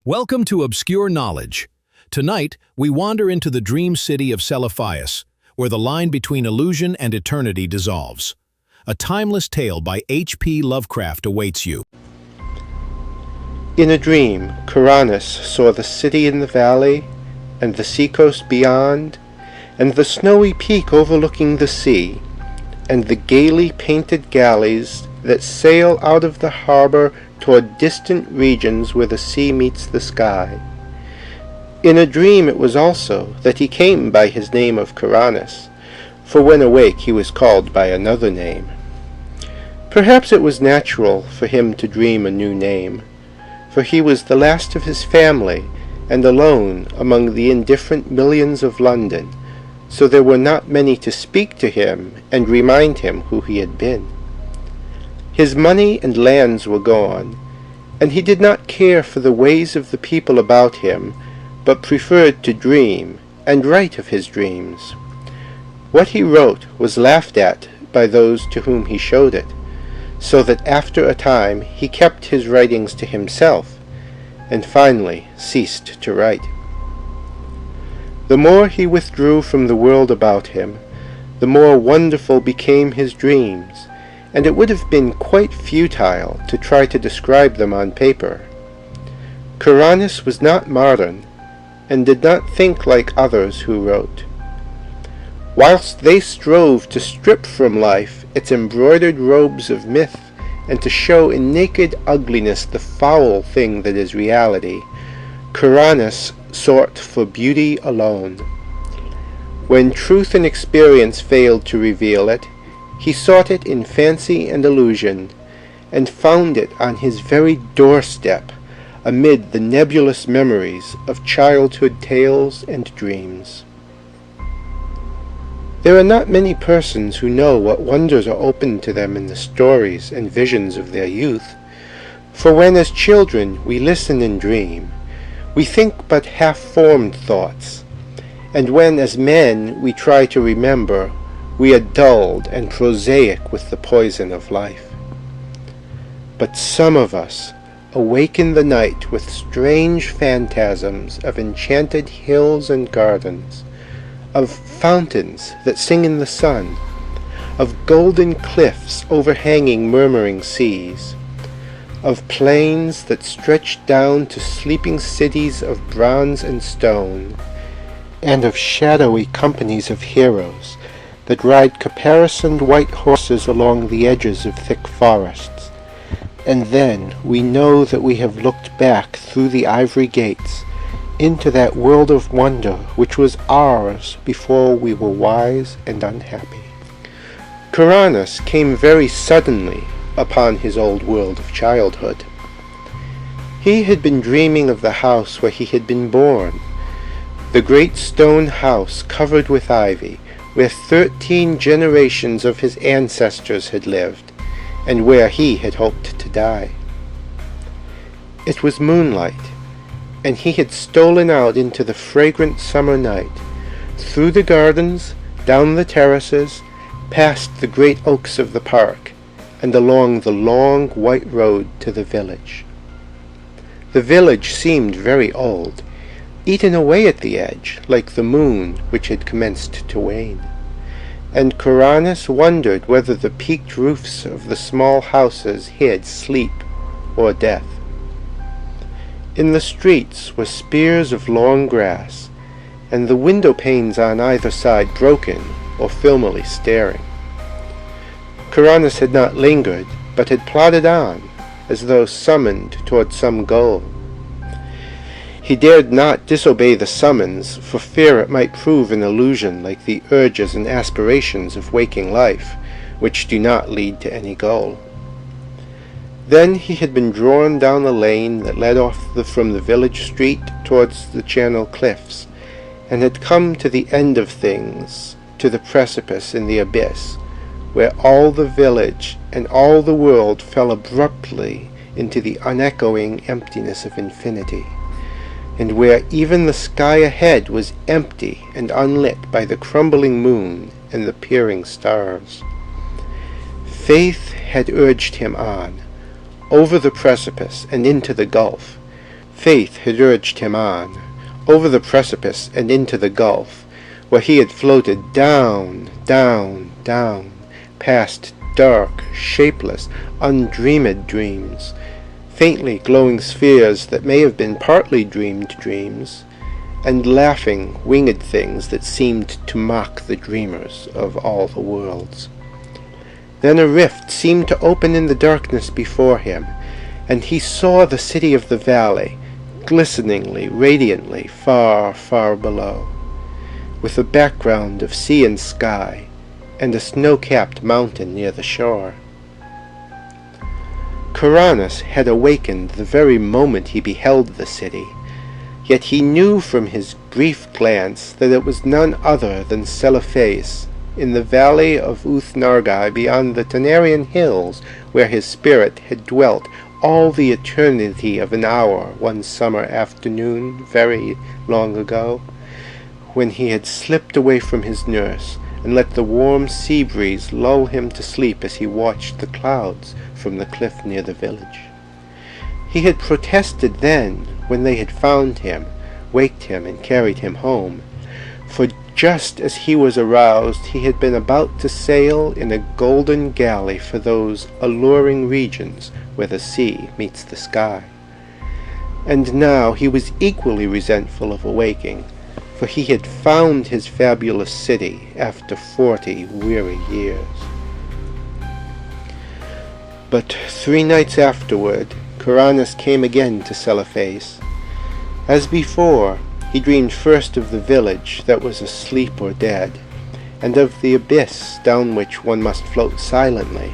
Welcome to Obscure Knowledge. Tonight, we wander into the dream city of Celephais, where the line between illusion and eternity dissolves. A timeless tale by H.P. Lovecraft awaits you. In a dream, Kuranes saw the city in the valley, and the seacoast beyond, and the snowy peak overlooking the sea, and the gaily painted galleys that sail out of the harbor toward distant regions where the sea meets the sky. In a dream it was also that he came by his name of Kuranes, for when awake he was called by another name. Perhaps it was natural for him to dream a new name, for he was the last of his family and alone among the indifferent millions of London, so there were not many to speak to him and remind him who he had been. His money and lands were gone, and he did not care for the ways of the people about him, but preferred to dream and write of his dreams. What he wrote was laughed at by those to whom he showed it, so that after a time he kept his writings to himself, and finally ceased to write. The more he withdrew from the world about him, the more wonderful became his dreams, and it would have been quite futile to try to describe them on paper. Kuranes was not modern, and did not think like others who wrote. Whilst they strove to strip from life its embroidered robes of myth, and to show in naked ugliness the foul thing that is reality, Kuranes sought for beauty alone. When truth and experience failed to reveal it, he sought it in fancy and illusion, and found it on his very doorstep, amid the nebulous memories of childhood tales and dreams. There are not many persons who know what wonders are opened to them in the stories and visions of their youth, for when as children we listen and dream, we think but half-formed thoughts, and when as men we try to remember, we are dulled and prosaic with the poison of life. But some of us awaken the night with strange phantasms of enchanted hills and gardens, of fountains that sing in the sun, of golden cliffs overhanging murmuring seas, of plains that stretch down to sleeping cities of bronze and stone, and of shadowy companies of heroes that ride caparisoned white horses along the edges of thick forests. And then we know that we have looked back through the ivory gates into that world of wonder which was ours before we were wise and unhappy. Kuranes came very suddenly upon his old world of childhood. He had been dreaming of the house where he had been born, the great stone house covered with ivy, where 13 generations of his ancestors had lived, and where he had hoped to die. It was moonlight, and he had stolen out into the fragrant summer night, through the gardens, down the terraces, past the great oaks of the park, and along the long white road to the village. The village seemed very old, eaten away at the edge, like the moon which had commenced to wane, and Kuranes wondered whether the peaked roofs of the small houses hid sleep or death. In the streets were spears of long grass, and the window panes on either side broken or filmily staring. Kuranes had not lingered, but had plodded on, as though summoned toward some goal. He dared not disobey the summons, for fear it might prove an illusion like the urges and aspirations of waking life, which do not lead to any goal. Then he had been drawn down a lane that led off from the village street towards the Channel cliffs, and had come to the end of things, to the precipice in the abyss, where all the village and all the world fell abruptly into the unechoing emptiness of infinity, and where even the sky ahead was empty and unlit by the crumbling moon and the peering stars. Faith had urged him on, over the precipice and into the gulf, Faith had urged him on, over the precipice and into the gulf, where he had floated down, down, down, past dark, shapeless, undreamed dreams, faintly glowing spheres that may have been partly dreamed dreams, and laughing, winged things that seemed to mock the dreamers of all the worlds. Then a rift seemed to open in the darkness before him, and he saw the city of the valley, glisteningly, radiantly, far, far below, with a background of sea and sky, and a snow-capped mountain near the shore. Kuranes had awakened the very moment he beheld the city, yet he knew from his brief glance that it was none other than Celephais, in the valley of Uth-Nargai beyond the Tanarian hills, where his spirit had dwelt all the eternity of an hour one summer afternoon very long ago, when he had slipped away from his nurse and let the warm sea breeze lull him to sleep as he watched the clouds from the cliff near the village. He had protested then, when they had found him, waked him, and carried him home, for just as he was aroused he had been about to sail in a golden galley for those alluring regions where the sea meets the sky. And now he was equally resentful of awaking, for he had found his fabulous city after 40 weary years. But 3 nights afterward, Kuranes came again to Celephais. As before, he dreamed first of the village that was asleep or dead, and of the abyss down which one must float silently.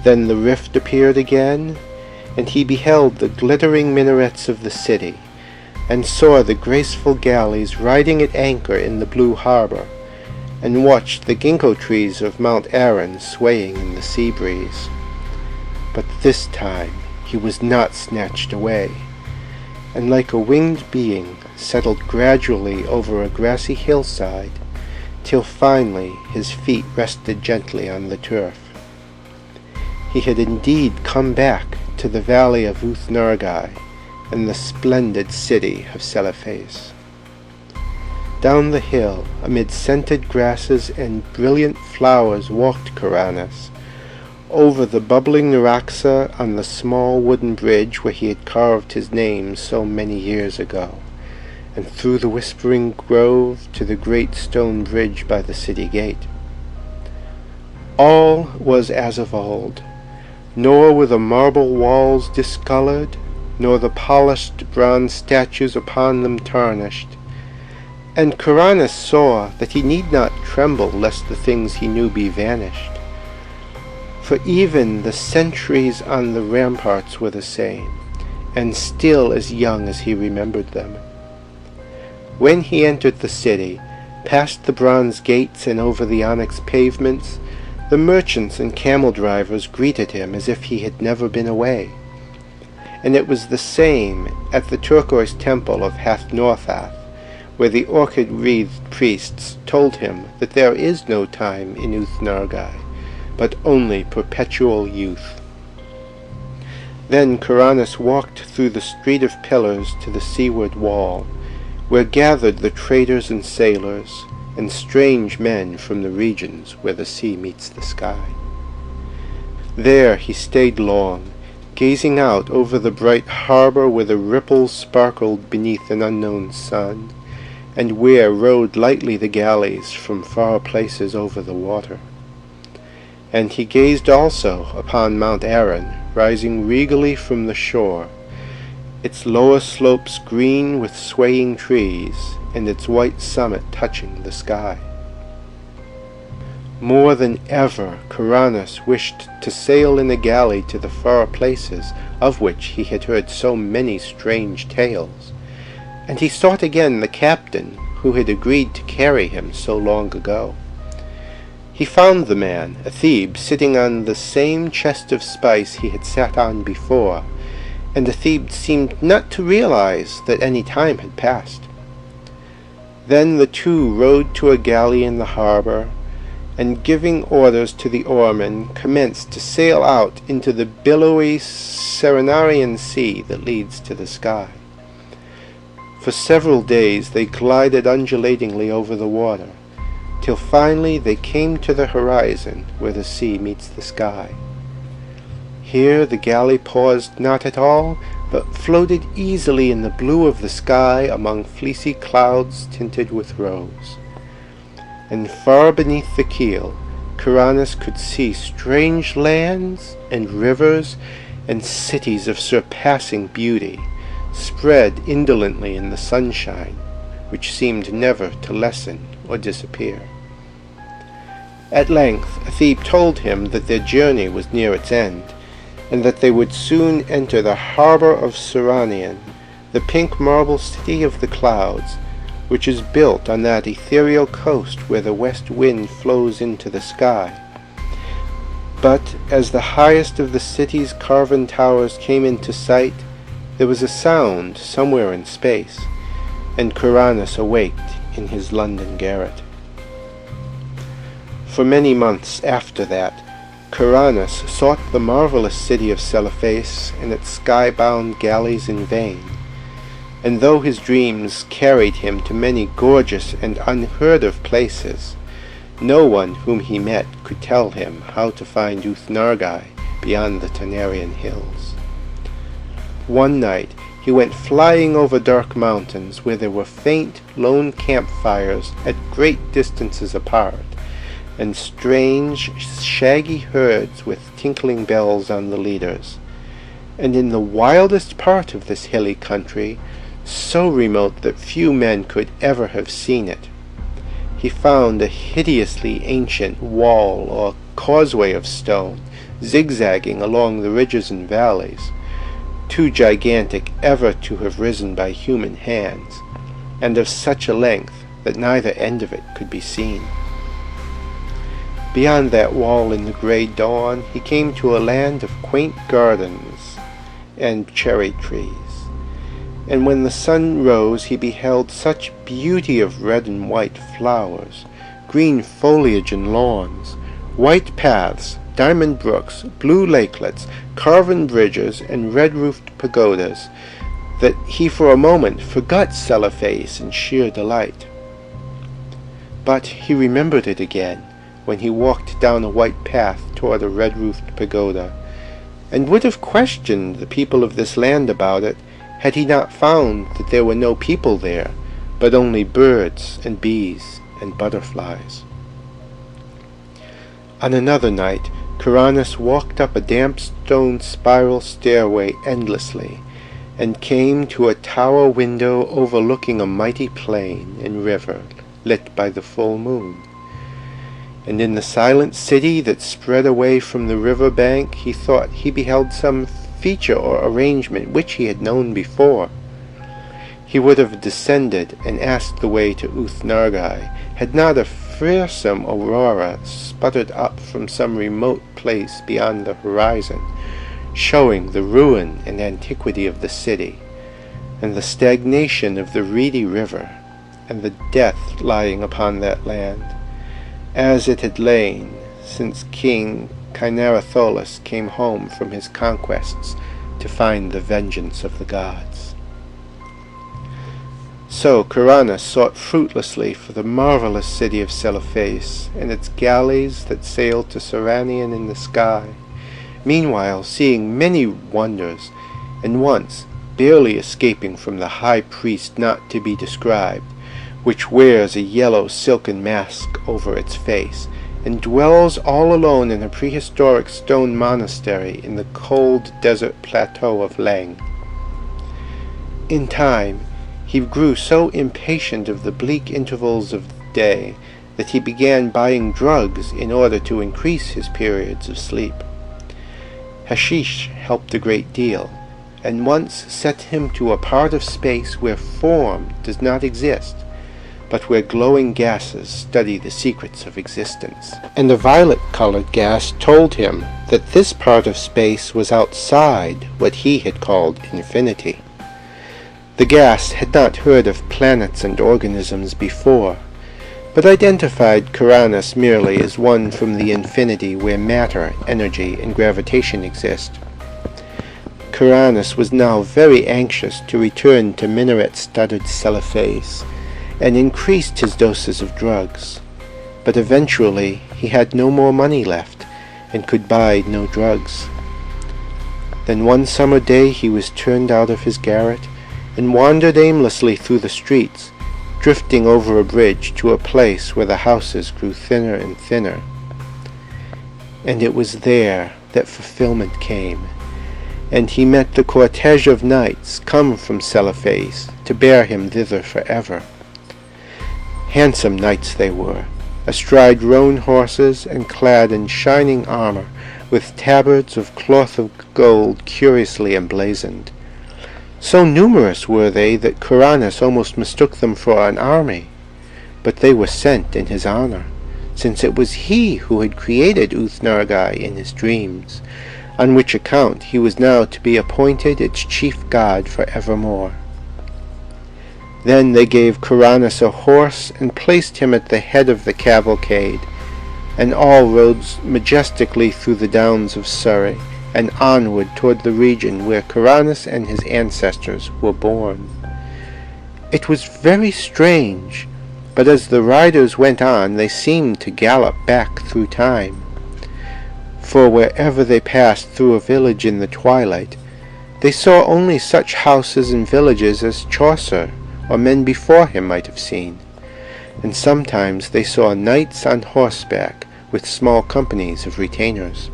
Then the rift appeared again, and he beheld the glittering minarets of the city, and saw the graceful galleys riding at anchor in the blue harbor, and watched the ginkgo trees of Mount Aran swaying in the sea breeze. But this time he was not snatched away, and like a winged being settled gradually over a grassy hillside, till finally his feet rested gently on the turf. He had indeed come back to the valley of Uth-Nargai and the splendid city of Celephais. Down the hill, amid scented grasses and brilliant flowers, walked Kuranes, over the bubbling Naraxa on the small wooden bridge where he had carved his name so many years ago, and through the whispering grove to the great stone bridge by the city gate. All was as of old, nor were the marble walls discolored, nor the polished bronze statues upon them tarnished, and Kuranes saw that he need not tremble lest the things he knew be vanished, for even the sentries on the ramparts were the same, and still as young as he remembered them. When he entered the city, past the bronze gates and over the onyx pavements, the merchants and camel drivers greeted him as if he had never been away. And it was the same at the turquoise temple of Hath-Northath, where the orchid-wreathed priests told him that there is no time in Uth-Nargai, but only perpetual youth. Then Kuranes walked through the street of pillars to the seaward wall, where gathered the traders and sailors, and strange men from the regions where the sea meets the sky. There he stayed long, gazing out over the bright harbor where the ripples sparkled beneath an unknown sun, and where rode lightly the galleys from far places over the water. And he gazed also upon Mount Aran, rising regally from the shore, its lower slopes green with swaying trees, and its white summit touching the sky. More than ever Kuranes wished to sail in a galley to the far places of which he had heard so many strange tales, and he sought again the captain who had agreed to carry him so long ago. He found the man, a Thebe, sitting on the same chest of spice he had sat on before, and the Thebe seemed not to realize that any time had passed. Then the two rowed to a galley in the harbor, and giving orders to the oarmen, commenced to sail out into the billowy Serenarian sea that leads to the sky. For several days they glided undulatingly over the water, till finally they came to the horizon where the sea meets the sky. Here the galley paused not at all, but floated easily in the blue of the sky among fleecy clouds tinted with rose. And far beneath the keel, Kuranes could see strange lands and rivers and cities of surpassing beauty, spread indolently in the sunshine, which seemed never to lessen or disappear. At length Athebe told him that their journey was near its end, and that they would soon enter the harbor of Surreal, the pink marble city of the clouds, which is built on that ethereal coast where the west wind flows into the sky. But as the highest of the city's carven towers came into sight, there was a sound somewhere in space, and Kuranes awaked in his London garret. For many months after that, Kuranes sought the marvelous city of Celephais and its sky-bound galleys in vain, and though his dreams carried him to many gorgeous and unheard-of places, no one whom he met could tell him how to find Uthnargai beyond the Tanarian hills. One night he went flying over dark mountains where there were faint, lone campfires at great distances apart, and strange, shaggy herds with tinkling bells on the leaders. And in the wildest part of this hilly country, so remote that few men could ever have seen it, he found a hideously ancient wall or causeway of stone, zigzagging along the ridges and valleys, too gigantic ever to have risen by human hands, and of such a length that neither end of it could be seen. Beyond that wall in the grey dawn he came to a land of quaint gardens and cherry trees, and when the sun rose he beheld such beauty of red and white flowers, green foliage and lawns, white paths, diamond brooks, blue lakelets, carven bridges, and red-roofed pagodas, that he for a moment forgot Celephais in sheer delight. But he remembered it again when he walked down a white path toward a red-roofed pagoda, and would have questioned the people of this land about it had he not found that there were no people there, but only birds and bees and butterflies. On another night Kuranes walked up a damp stone spiral stairway endlessly, and came to a tower window overlooking a mighty plain and river lit by the full moon. And in the silent city that spread away from the river bank he thought he beheld some feature or arrangement which he had known before. He would have descended and asked the way to Uthnargai, had not a fearsome aurora sputtered up from some remote place beyond the horizon, showing the ruin and antiquity of the city, and the stagnation of the reedy river, and the death lying upon that land, as it had lain since King Kynaratholis came home from his conquests to find the vengeance of the gods. So Kuranes sought fruitlessly for the marvelous city of Celephais and its galleys that sailed to Surreal in the sky, meanwhile seeing many wonders, and once barely escaping from the high priest not to be described, which wears a yellow silken mask over its face, and dwells all alone in a prehistoric stone monastery in the cold desert plateau of Leng. In time, he grew so impatient of the bleak intervals of the day that he began buying drugs in order to increase his periods of sleep. Hashish helped a great deal, and once set him to a part of space where form does not exist, but where glowing gases study the secrets of existence. And a violet-colored gas told him that this part of space was outside what he had called infinity. The gas had not heard of planets and organisms before, but identified Kuranes merely as one from the infinity where matter, energy, and gravitation exist. Kuranes was now very anxious to return to minaret-studded Celephais, and increased his doses of drugs. But eventually he had no more money left, and could buy no drugs. Then one summer day he was turned out of his garret, and wandered aimlessly through the streets, drifting over a bridge to a place where the houses grew thinner and thinner. And it was there that fulfillment came, and he met the cortege of knights come from Celephais to bear him thither forever. Handsome knights they were, astride roan horses and clad in shining armor, with tabards of cloth of gold curiously emblazoned. So numerous were they that Kuranes almost mistook them for an army, but they were sent in his honor, since it was he who had created Uth-Nargai in his dreams, on which account he was now to be appointed its chief god for evermore. Then they gave Kuranes a horse and placed him at the head of the cavalcade, and all rode majestically through the downs of Surrey, and onward toward the region where Kuranes and his ancestors were born. It was very strange, but as the riders went on they seemed to gallop back through time. For wherever they passed through a village in the twilight, they saw only such houses and villages as Chaucer or men before him might have seen, and sometimes they saw knights on horseback with small companies of retainers.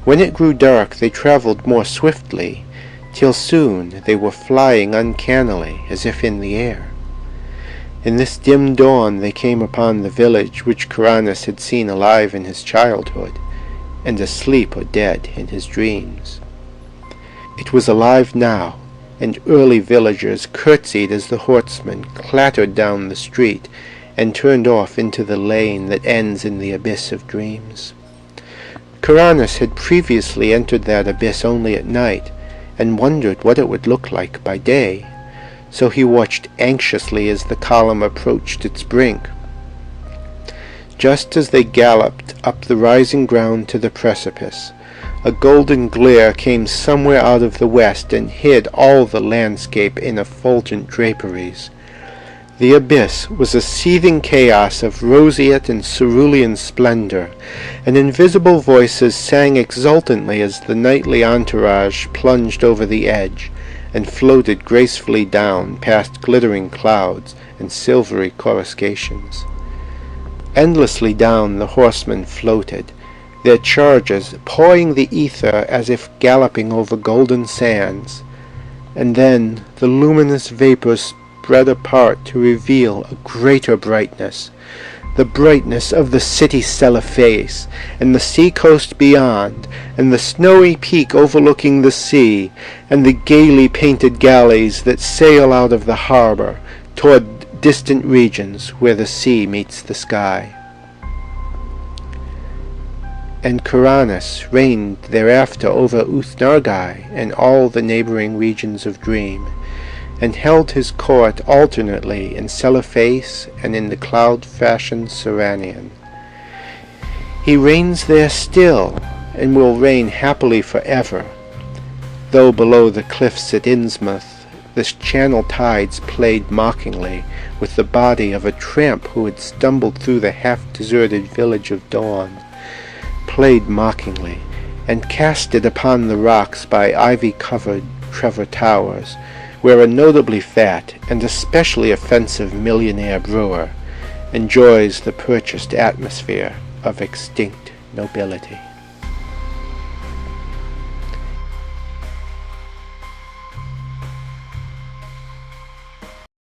When it grew dark they travelled more swiftly, till soon they were flying uncannily as if in the air. In this dim dawn they came upon the village which Kuranes had seen alive in his childhood, and asleep or dead in his dreams. It was alive now, and early villagers curtsied as the horsemen clattered down the street and turned off into the lane that ends in the abyss of dreams. Kuranes had previously entered that abyss only at night, and wondered what it would look like by day, so he watched anxiously as the column approached its brink. Just as they galloped up the rising ground to the precipice, a golden glare came somewhere out of the west and hid all the landscape in effulgent draperies. The abyss was a seething chaos of roseate and cerulean splendor, and invisible voices sang exultantly as the nightly entourage plunged over the edge, and floated gracefully down past glittering clouds and silvery coruscations. Endlessly down the horsemen floated, their chargers pawing the ether as if galloping over golden sands, and then the luminous vapors spread apart to reveal a greater brightness, the brightness of the city Celephais, and the sea-coast beyond, and the snowy peak overlooking the sea, and the gaily painted galleys that sail out of the harbor toward distant regions where the sea meets the sky. And Kuranes reigned thereafter over Uth-Nargai and all the neighboring regions of dream, and held his court alternately in Celephais and in the cloud-fashioned Seranian. He reigns there still, and will reign happily forever, though below the cliffs at Innsmouth the channel tides played mockingly with the body of a tramp who had stumbled through the half-deserted village of Dawn, played mockingly, and cast it upon the rocks by ivy-covered Trevor Towers, where a notably fat and especially offensive millionaire brewer enjoys the purchased atmosphere of extinct nobility.